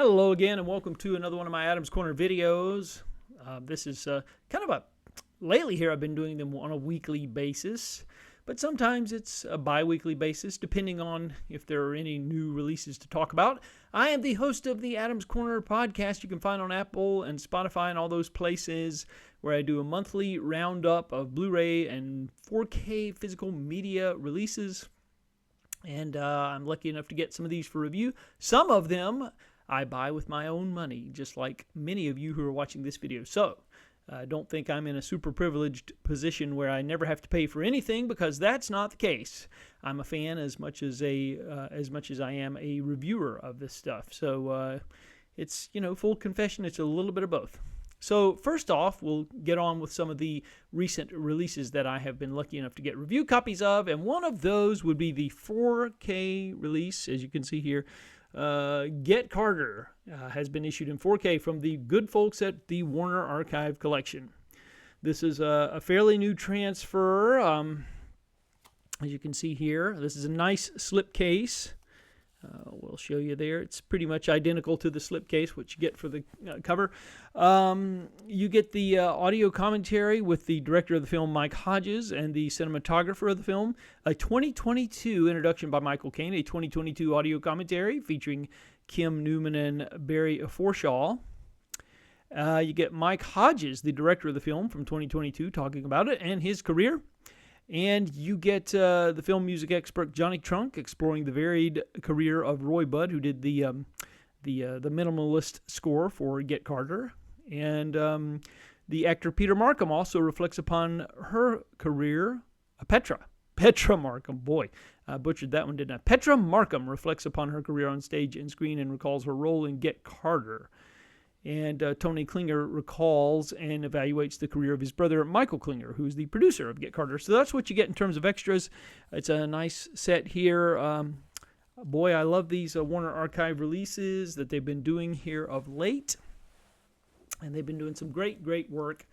Hello again, and welcome to another one of my Adam's Corner videos. This is lately here I've been doing them on a weekly basis, but sometimes it's a bi-weekly basis, depending on if there are any new releases to talk about. I am the host of the Adam's Corner podcast you can find on Apple and Spotify and all those places, where I do a monthly roundup of Blu-ray and 4K physical media releases. And I'm lucky enough to get some of these for review. Some of them I buy with my own money, just like many of you who are watching this video. So, don't think I'm in a super privileged position where I never have to pay for anything, because that's not the case. I'm a fan as much as I am a reviewer of this stuff. So, it's, full confession, it's a little bit of both. So first off, we'll get on with some of the recent releases that I have been lucky enough to get review copies of, and one of those would be the 4K release, as you can see here. Get Carter has been issued in 4K from the good folks at the Warner Archive Collection. This is a fairly new transfer, as you can see here. This is a nice slipcase. We'll show you there. It's pretty much identical to the slipcase, which you get for the cover. You get the audio commentary with the director of the film, Mike Hodges, and the cinematographer of the film. A 2022 introduction by Michael Caine, a 2022 audio commentary featuring Kim Newman and Barry Forshaw. You get Mike Hodges, the director of the film from 2022, talking about it and his career. And you get the film music expert Johnny Trunk exploring the varied career of Roy Budd, who did the minimalist score for Get Carter. And the actor Peter Markham also reflects upon her career. Petra Markham, boy, I butchered that one, didn't I? Petra Markham reflects upon her career on stage and screen and recalls her role in Get Carter. And Tony Klinger recalls and evaluates the career of his brother, Michael Klinger, who's the producer of Get Carter. So that's what you get in terms of extras. It's a nice set here. Boy, I love these Warner Archive releases that they've been doing here of late. And they've been doing some great work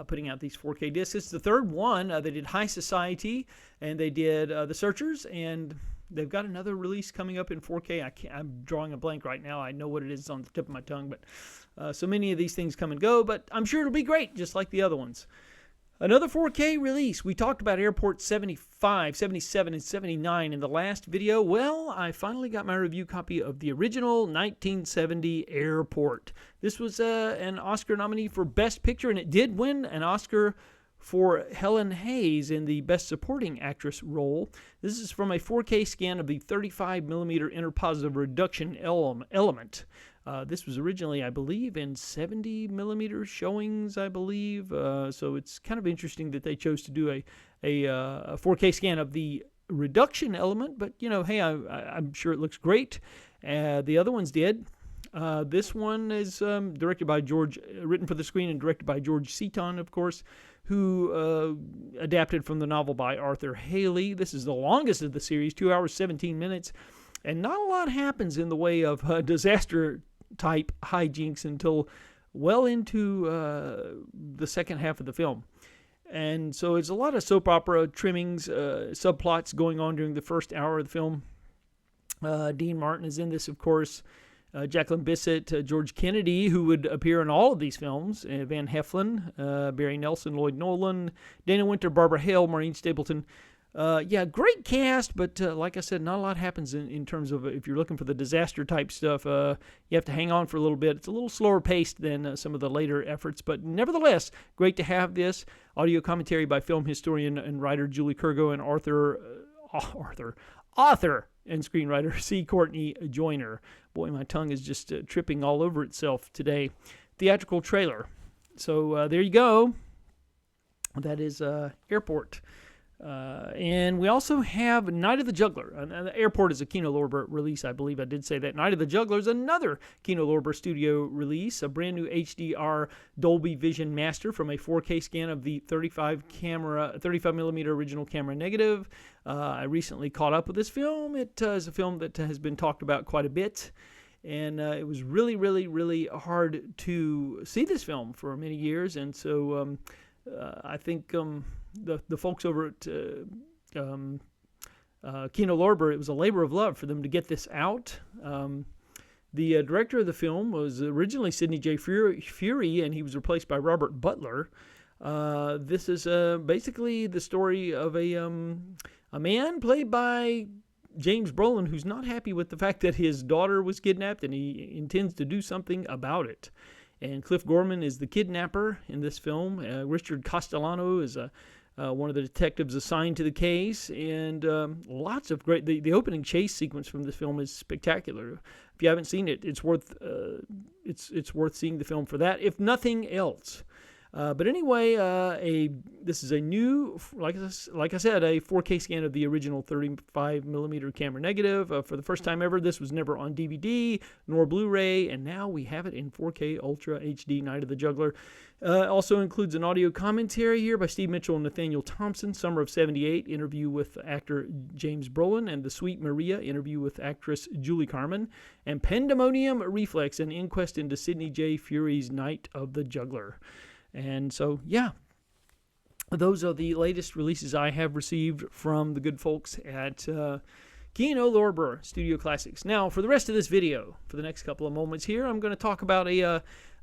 putting out these 4K discs. It's the third one. They did High Society, and they did The Searchers, and they've got another release coming up in 4K. I'm drawing a blank right now. I know what it is on the tip of my tongue, but so many of these things come and go, but I'm sure it'll be great, just like the other ones. Another 4K release. We talked about Airport 75, 77, and 79 in the last video. Well, I finally got my review copy of the original 1970 Airport. This was an Oscar nominee for Best Picture, and it did win an Oscar for Helen Hayes in the Best Supporting Actress role. This is from a 4K scan of the 35mm interpositive reduction element. This was originally, I believe, in 70mm showings, I believe. So it's kind of interesting that they chose to do a 4K scan of the reduction element. But, hey, I'm sure it looks great. The other ones did. This one is written for the screen and directed by George Seaton, of course, who adapted from the novel by Arthur Haley. This is the longest of the series, 2 hours, 17 minutes. And not a lot happens in the way of disaster-type hijinks until well into the second half of the film. And so it's a lot of soap opera trimmings, subplots going on during the first hour of the film. Dean Martin is in this, of course. Jacqueline Bisset, George Kennedy, who would appear in all of these films, Van Heflin, Barry Nelson, Lloyd Nolan, Dana Winter, Barbara Hale, Maureen Stapleton. Great cast, but like I said, not a lot happens in terms of if you're looking for the disaster-type stuff. You have to hang on for a little bit. It's a little slower paced than some of the later efforts, but nevertheless, great to have this. Audio commentary by film historian and writer Julie Kurgo and author and screenwriter C. Courtney Joyner. Boy, my tongue is just tripping all over itself today. Theatrical trailer. So there you go. That is Airport. And we also have Night of the Juggler. The Airport is a Kino Lorber release, I believe I did say that. Night of the Juggler is another Kino Lorber studio release, a brand new HDR Dolby Vision Master from a 4K scan of the 35mm original camera negative. I recently caught up with this film. It is a film that has been talked about quite a bit. And it was really hard to see this film for many years. And so I think the folks over at Kino Lorber, it was a labor of love for them to get this out. The director of the film was originally Sidney J. Furie, and he was replaced by Robert Butler. This is basically the story of a man played by James Brolin who's not happy with the fact that his daughter was kidnapped, and he intends to do something about it. And Cliff Gorman is the kidnapper in this film. Richard Castellano is one of the detectives assigned to the case, and lots of great. The opening chase sequence from this film is spectacular. If you haven't seen it, it's worth seeing the film for that, if nothing else. But anyway, this is a new, like I said, a 4K scan of the original 35mm camera negative. For the first time ever, this was never on DVD nor Blu-ray, and now we have it in 4K Ultra HD Night of the Juggler. Also includes an audio commentary here by Steve Mitchell and Nathaniel Thompson, Summer of '78, interview with actor James Brolin, and The Sweet Maria, interview with actress Julie Carmen, and Pandemonium Reflex, an inquest into Sidney J. Furie's Night of the Juggler. And so, yeah, those are the latest releases I have received from the good folks at Kino Lorber Studio Classics. Now, for the rest of this video, for the next couple of moments here, I'm going to talk about a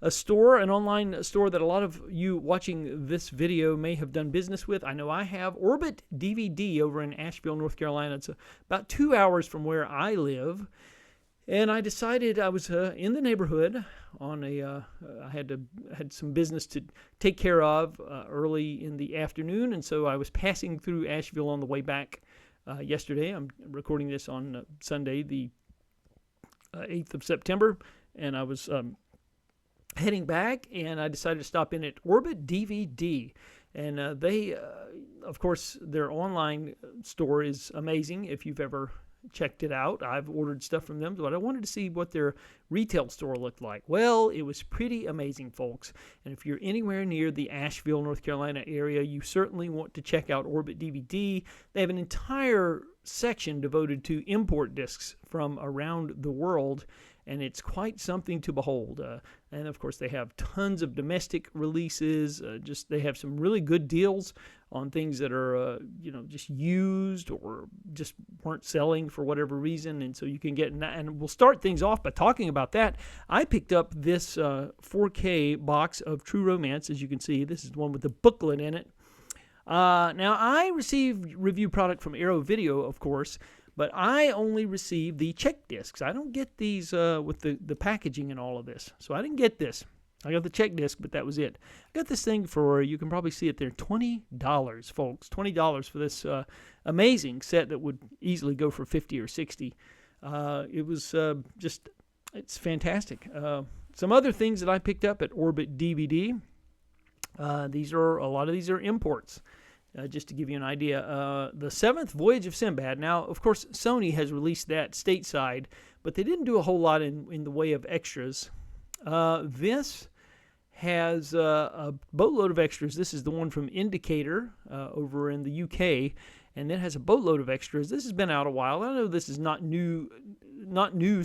store, an online store that a lot of you watching this video may have done business with. I know I have. Orbit DVD over in Asheville, North Carolina. It's about 2 hours from where I live. And I decided I was in the neighborhood on I had some business to take care of early in the afternoon, and so I was passing through Asheville on the way back yesterday. I'm recording this on Sunday, the 8th of September, and I was heading back, and I decided to stop in at Orbit DVD. And they, of course, their online store is amazing if you've ever checked it out. I've ordered stuff from them, but I wanted to see what their retail store looked like. Well, it was pretty amazing, folks. And if you're anywhere near the Asheville, North Carolina area, you certainly want to check out Orbit DVD. They have an entire section devoted to import discs from around the world, and it's quite something to behold. And of course, they have tons of domestic releases. They have some really good deals on things that are, just used or just weren't selling for whatever reason. And so you can get, and we'll start things off by talking about that. I picked up this 4K box of True Romance. As you can see, this is the one with the booklet in it. Now, I received review product from Arrow Video, of course, but I only received the check discs. I don't get these with the packaging and all of this. So I didn't get this. I got the check disc, but that was it. I got this thing for, you can probably see it there, $20, folks. $20 for this amazing set that would easily go for $50 or $60. It was it's fantastic. Some other things that I picked up at Orbit DVD. A lot of these are imports. Just to give you an idea, the Seventh Voyage of Sinbad. Now, of course, Sony has released that stateside, but they didn't do a whole lot in the way of extras. This has a boatload of extras. This is the one from Indicator over in the UK, and it has a boatload of extras. This has been out a while. I know this is not news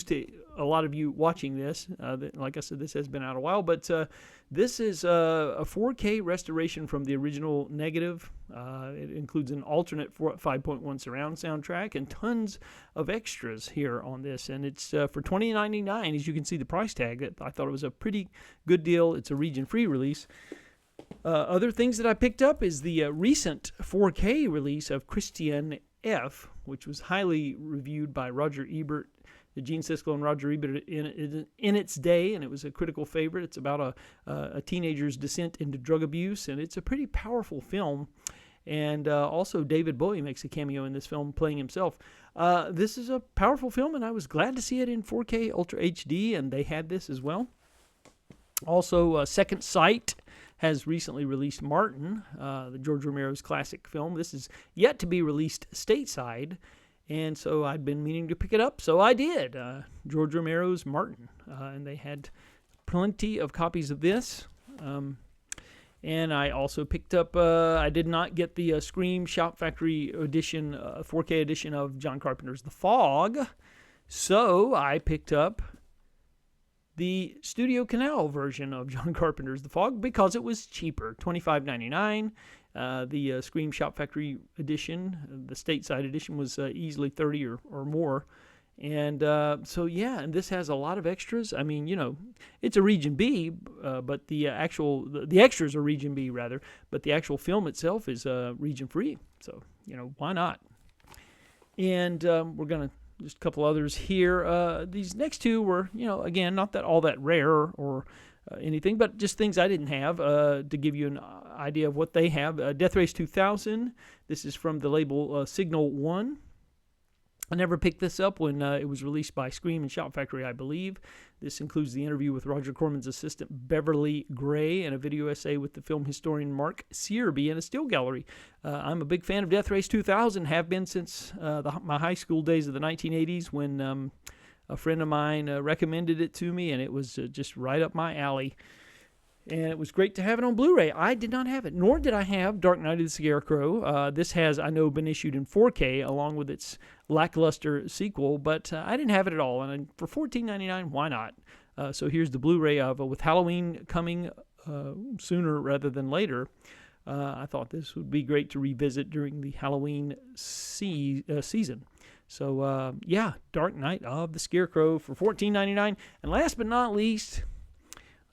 to a lot of you watching this. Like I said, this has been out a while, but this is a 4K restoration from the original negative. It includes an alternate 5.1 surround soundtrack and tons of extras here on this. And it's for $20.99. As you can see, the price tag. I thought it was a pretty good deal. It's a region-free release. Other things that I picked up is the recent 4K release of Christian F., which was highly reviewed by Roger Ebert, Gene Siskel and Roger Ebert in its day, and it was a critical favorite. It's about a teenager's descent into drug abuse, and it's a pretty powerful film. And also David Bowie makes a cameo in this film, playing himself. This is a powerful film, and I was glad to see it in 4K Ultra HD, and they had this as well. Also, Second Sight has recently released Martin, the George Romero's classic film. This is yet to be released stateside, and so I'd been meaning to pick it up, so I did. George Romero's Martin, and they had plenty of copies of this. And I also picked up, I did not get the Scream Shout Factory edition, 4K edition of John Carpenter's The Fog, so I picked up the Studio Canal version of John Carpenter's The Fog because it was cheaper, $25.99. The Scream Shop Factory edition, the stateside edition, was easily $30 or more. And so, yeah, and this has a lot of extras. I mean, it's a Region B, but the extras are Region B, rather, but the actual film itself is region free. So, why not? And we're going to, just a couple others here. These next two were, again, not that all that rare or anything, but just things I didn't have to give you an idea of what they have. Death Race 2000. This is from the label Signal 1. I never picked this up when it was released by Scream and Shout Factory, I believe. This includes the interview with Roger Corman's assistant, Beverly Gray, and a video essay with the film historian Mark Searby and a still gallery. I'm a big fan of Death Race 2000, have been since my high school days of the 1980s when a friend of mine recommended it to me, and it was just right up my alley. And it was great to have it on Blu-ray. I did not have it, nor did I have Dark Night of the Scarecrow. This has, I know, been issued in 4K along with its lackluster sequel, but I didn't have it at all. And for $14.99, why not? So here's the Blu-ray of with Halloween coming sooner rather than later. I thought this would be great to revisit during the Halloween season. So, yeah, Dark Night of the Scarecrow for $14.99. And last but not least,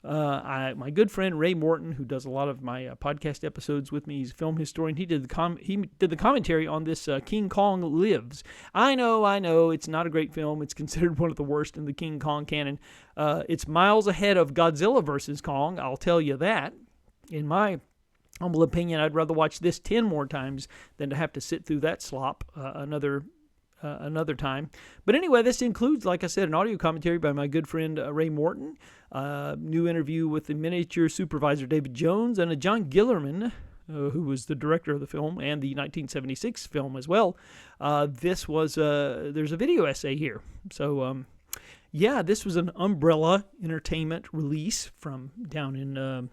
my good friend Ray Morton, who does a lot of my podcast episodes with me, he's a film historian. He did the commentary on this King Kong Lives. I know, it's not a great film. It's considered one of the worst in the King Kong canon. It's miles ahead of Godzilla vs. Kong, I'll tell you that. In my humble opinion, I'd rather watch this 10 more times than to have to sit through that slop another time. But anyway, this includes, like I said, an audio commentary by my good friend Ray Morton, new interview with the miniature supervisor David Jones, and a John Gillerman, who was the director of the film and the 1976 film as well. There's a video essay here. So, yeah, this was an Umbrella Entertainment release from down in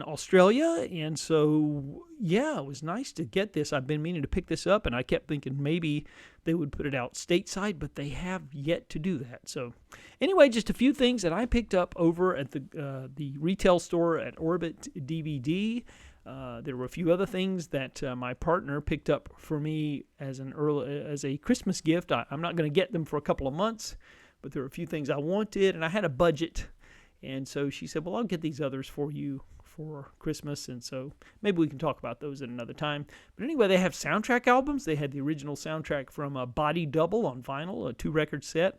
Australia, and so, yeah, it was nice to get this. I've been meaning to pick this up, and I kept thinking maybe they would put it out stateside, but they have yet to do that. So, anyway, just a few things that I picked up over at the retail store at Orbit DVD. There were a few other things that my partner picked up for me as a Christmas gift. I'm not going to get them for a couple of months, but there were a few things I wanted, and I had a budget. And so she said, well, I'll get these others for you for Christmas, and so maybe we can talk about those at another time. But anyway, they have soundtrack albums. They had the original soundtrack from Body Double on vinyl, a 2-record set,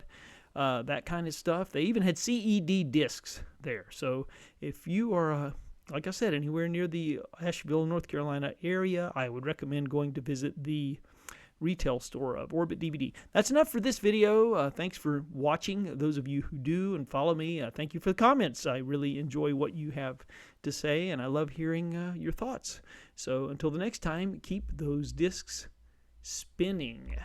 that kind of stuff. They even had CED discs there. So if you are, like I said, anywhere near the Asheville, North Carolina area, I would recommend going to visit the retail store of Orbit DVD. That's enough for this video. Thanks for watching. Those of you who do and follow me, thank you for the comments. I really enjoy what you have to say, and I love hearing your thoughts. So until the next time, keep those discs spinning.